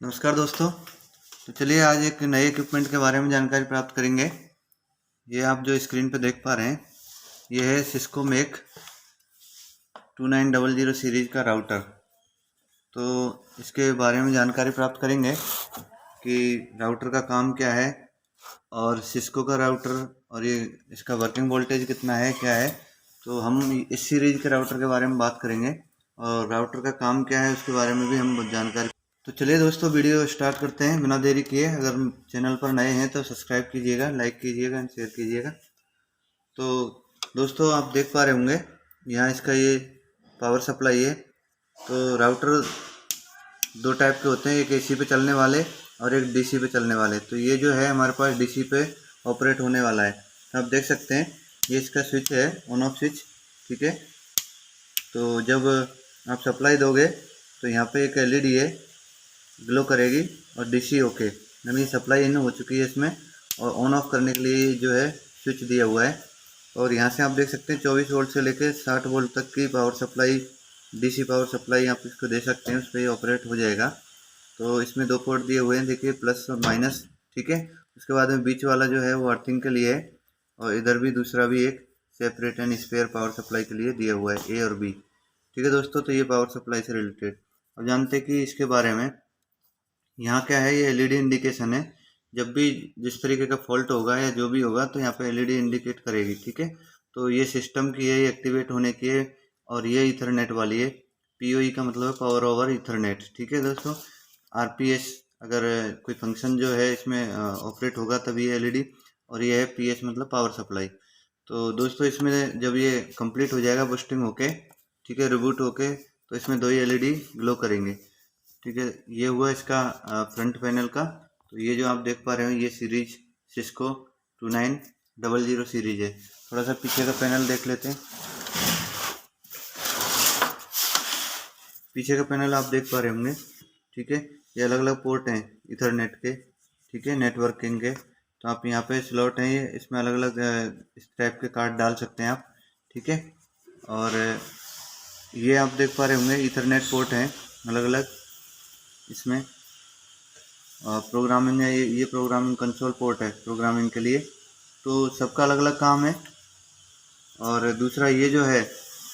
नमस्कार दोस्तों। तो चलिए आज एक नए इक्विपमेंट के बारे में जानकारी प्राप्त करेंगे। ये आप जो स्क्रीन पर देख पा रहे हैं ये है सिस्को मेक 2900 सीरीज का राउटर। तो इसके बारे में जानकारी प्राप्त करेंगे कि राउटर का काम क्या है और सिस्को का राउटर और ये इसका वर्किंग वोल्टेज कितना है क्या है। तो हम इस सीरीज के राउटर के बारे में बात करेंगे और राउटर का काम क्या है उसके बारे में भी हम जानकारी। तो चलिए दोस्तों वीडियो स्टार्ट करते हैं बिना देरी किए। अगर चैनल पर नए हैं तो सब्सक्राइब कीजिएगा, लाइक कीजिएगा एंड शेयर कीजिएगा। तो दोस्तों आप देख पा रहे होंगे यहाँ इसका ये पावर सप्लाई है। तो राउटर दो टाइप के होते हैं, एक एसी पे चलने वाले और एक डीसी पे चलने वाले। तो ये जो है हमारे पास डीसी पे ऑपरेट होने वाला है। तो आप देख सकते हैं ये इसका स्विच है, ऑन ऑफ स्विच, ठीक है। तो जब आप सप्लाई दोगे तो यहाँ पे एक एलईडी है, ग्लो करेगी और डीसी ओके यानी सप्लाई इन हो चुकी है इसमें। और ऑन ऑफ करने के लिए जो है स्विच दिया हुआ है। और यहाँ से आप देख सकते हैं 24 वोल्ट से लेकर 60 वोल्ट तक की power supply, DC power supply आप इसको दे सकते हैं, उस पर ही ऑपरेट हो जाएगा। तो इसमें दो पोर्ट दिए हुए हैं, देखिए प्लस और माइनस, ठीक है। उसके बाद में बीच वाला जो है वो अर्थिंग के लिए है और इधर भी दूसरा भी एक separate and spare power supply के लिए दिया हुआ है, ए और बी, ठीक है दोस्तों। तो ये पावर सप्लाई से रिलेटेड। अब जानते हैं कि इसके बारे में यहाँ क्या है, ये एलईडी इंडिकेशन है। जब भी जिस तरीके का फॉल्ट होगा या जो भी होगा तो यहाँ पे एलईडी इंडिकेट करेगी, ठीक है। तो ये सिस्टम की है, ये एक्टिवेट होने की है। और ये इथरनेट वाली है, पीओई का मतलब है पावर ओवर इथरनेट, ठीक है दोस्तों। आरपीएस अगर कोई फंक्शन जो है इसमें ऑपरेट होगा तभी ये एलईडी। और ये है पीएस मतलब पावर सप्लाई। तो दोस्तों इसमें जब ये कंप्लीट हो जाएगा बूस्टिंग होके, ठीक है, रिबूट होके, तो इसमें दो ही एलईडी ग्लो करेंगे, ठीक है। ये हुआ इसका फ्रंट पैनल का। तो ये जो आप देख पा रहे हो ये सीरीज सिस्को 2900 सीरीज है। थोड़ा सा पीछे का पैनल देख लेते हैं। पीछे का पैनल आप देख पा रहे होंगे, ठीक है। ये अलग अलग पोर्ट हैं इथरनेट के, ठीक है, नेटवर्किंग के। तो आप यहाँ पे स्लॉट हैं, ये इसमें अलग अलग इस टाइप के कार्ड डाल सकते हैं आप, ठीक है। और ये आप देख पा रहे होंगे इथरनेट पोर्ट हैं अलग अलग इसमें। प्रोग्रामिंग है, ये प्रोग्रामिंग कंसोल पोर्ट है प्रोग्रामिंग के लिए। तो सबका अलग अलग काम है। और दूसरा ये जो है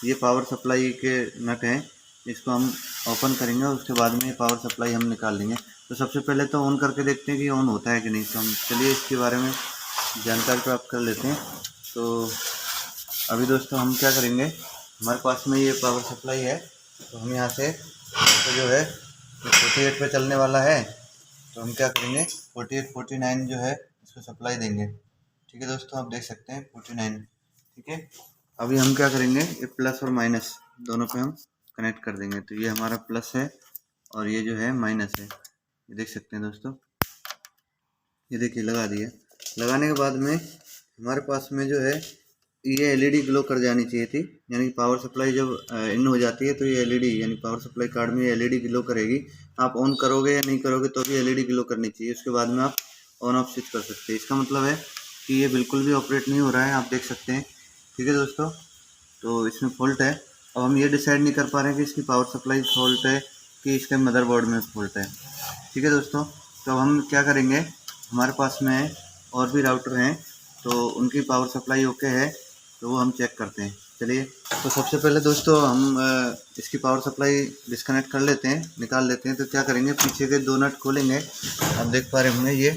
ये पावर सप्लाई के नट हैं, इसको हम ओपन करेंगे और उसके बाद में ये पावर सप्लाई हम निकाल लेंगे। तो सबसे पहले तो ऑन करके देखते हैं कि ऑन होता है कि नहीं। तो हम चलिए इसके बारे में जानकारी प्राप्त कर लेते हैं। तो अभी दोस्तों हम क्या करेंगे, हमारे पास में ये पावर सप्लाई है। तो हम यहाँ से तो जो है 48 पे चलने वाला है। तो हम क्या करेंगे 48 49 जो है इसको सप्लाई देंगे, ठीक है दोस्तों। आप देख सकते हैं 49, ठीक है। अभी हम क्या करेंगे ये प्लस और माइनस दोनों पे हम कनेक्ट कर देंगे। तो ये हमारा प्लस है और ये जो है माइनस है, ये देख सकते हैं दोस्तों। ये देखिए लगा दिया। लगाने के बाद में हमारे पास में जो है ये एलईडी ग्लो कर जानी चाहिए थी, यानी पावर सप्लाई जब इन हो जाती है तो ये एलईडी यानी पावर सप्लाई कार्ड में एलईडी ग्लो करेगी। आप ऑन करोगे या नहीं करोगे तो भी एलईडी ग्लो करनी चाहिए। उसके बाद में आप ऑन ऑफ स्विच कर सकते हैं। इसका मतलब है कि ये बिल्कुल भी ऑपरेट नहीं हो रहा है, आप देख सकते हैं, ठीक है दोस्तों। तो इसमें फॉल्ट है। अब हम ये डिसाइड नहीं कर पा रहे हैं कि इसकी पावर सप्लाई फॉल्ट है कि इसके मदरबोर्ड में फॉल्ट है, ठीक है दोस्तों। तो अब हम क्या करेंगे, हमारे पास में और भी राउटर हैं तो उनकी पावर सप्लाई ओके है तो वो हम चेक करते हैं। चलिए तो सबसे पहले दोस्तों हम इसकी पावर सप्लाई डिस्कनेक्ट कर लेते हैं, निकाल लेते हैं। तो क्या करेंगे, पीछे के दो नट खोलेंगे। आप देख पा रहे होंगे ये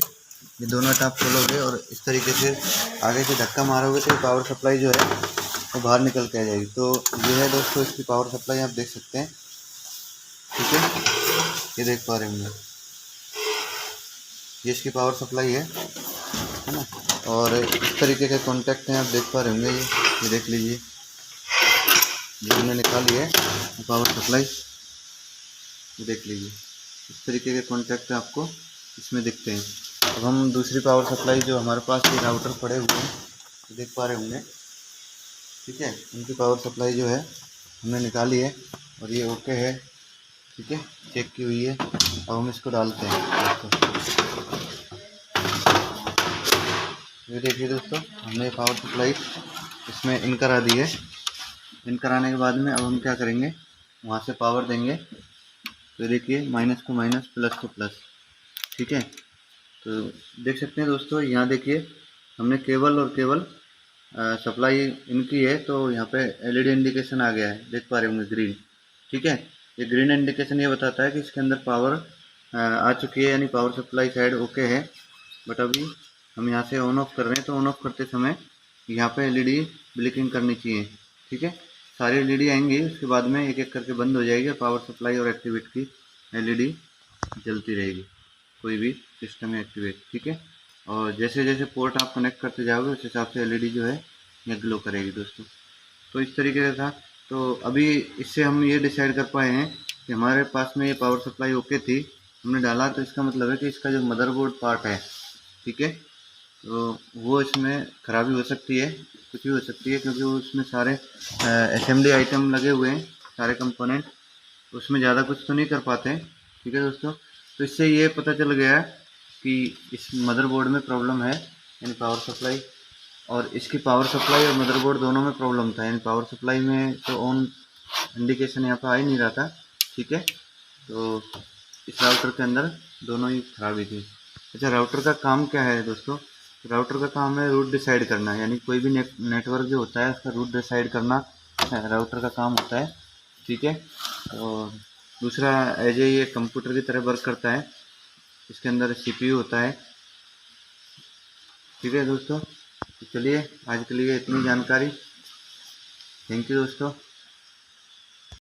दो नट आप खोलोगे और इस तरीके से आगे से धक्का मारोगे तो पावर सप्लाई जो है वो बाहर निकल के आ जाएगी। तो ये है दोस्तों इसकी पावर सप्लाई, आप देख सकते हैं, ठीक है। ये देख पा रहे होंगे ये इसकी पावर सप्लाई है ना। और इस तरीके के कॉन्टैक्ट हैं, आप देख पा रहे होंगे ये देख लीजिए, ये हमने निकाली है पावर सप्लाई, ये देख लीजिए इस तरीके के कॉन्टैक्ट आपको इसमें दिखते हैं। अब हम दूसरी पावर सप्लाई जो हमारे पास ये राउटर पड़े हुए हैं ये देख पा रहे होंगे, ठीक है। उनकी पावर सप्लाई जो है हमने निकाली है और ये ओके है, ठीक है, चेक की हुई है। अब हम इसको डालते हैं दोस्तों। ये देखिए दोस्तों हमने पावर सप्लाई इसमें इन करा दी है। इन कराने के बाद में अब हम क्या करेंगे, वहाँ से पावर देंगे, तो देखिए माइनस को माइनस, प्लस को प्लस। ठीक है, तो देख सकते हैं दोस्तों, यहाँ देखिए हमने केवल और केवल सप्लाई इनकी है, तो यहाँ पे एलईडी इंडिकेशन आ गया है, देख पा रहे होंगे ग्रीन। ठीक है, ये ग्रीन इंडिकेशन ये बताता है कि इसके अंदर पावर आ चुकी है, यानी पावर सप्लाई साइड ओके है। बट अभी हम यहाँ से ऑन ऑफ कर रहे हैं, तो ऑन ऑफ करते समय यहाँ पे एलईडी ब्लिंकिंग करनी चाहिए। ठीक है, सारी एलईडी आएंगी, उसके बाद में एक एक करके बंद हो जाएगी, पावर सप्लाई और एक्टिवेट की एलईडी जलती रहेगी, कोई भी सिस्टम है एक्टिवेट। ठीक है, और जैसे जैसे पोर्ट आप कनेक्ट करते जाओगे उस हिसाब से एलईडी जो है ये ग्लो करेगी दोस्तों। तो इस तरीके से था। तो अभी इससे हम ये डिसाइड कर पाए हैं कि हमारे पास में ये पावर सप्लाई ओके थी, हमने डाला, तो इसका मतलब है कि इसका जो मदरबोर्ड पार्ट है, ठीक है, तो वो इसमें खराबी हो सकती है, कुछ भी हो सकती है, क्योंकि उसमें सारे असेंबली आइटम लगे हुए हैं, सारे कंपोनेंट, उसमें ज़्यादा कुछ तो नहीं कर पाते हैं। ठीक है दोस्तों, तो इससे ये पता चल गया कि इस मदरबोर्ड में प्रॉब्लम है, यानी पावर सप्लाई, और इसकी पावर सप्लाई और मदरबोर्ड दोनों में प्रॉब्लम था, यानी पावर सप्लाई में तो ऑन इंडिकेशन यहाँ पर आ ही नहीं रहा था। ठीक है, तो इस राउटर के अंदर दोनों ही खराबी थी। अच्छा, राउटर का काम क्या है दोस्तों? राउटर का काम है रूट डिसाइड करना, यानी कोई भी नेटवर्क जो होता है उसका रूट डिसाइड करना राउटर का काम होता है। ठीक है, और दूसरा एज ए ये कंप्यूटर की तरह वर्क करता है, इसके अंदर सीपीयू होता है। ठीक है दोस्तों, तो चलिए आज के लिए इतनी जानकारी। थैंक यू दोस्तों।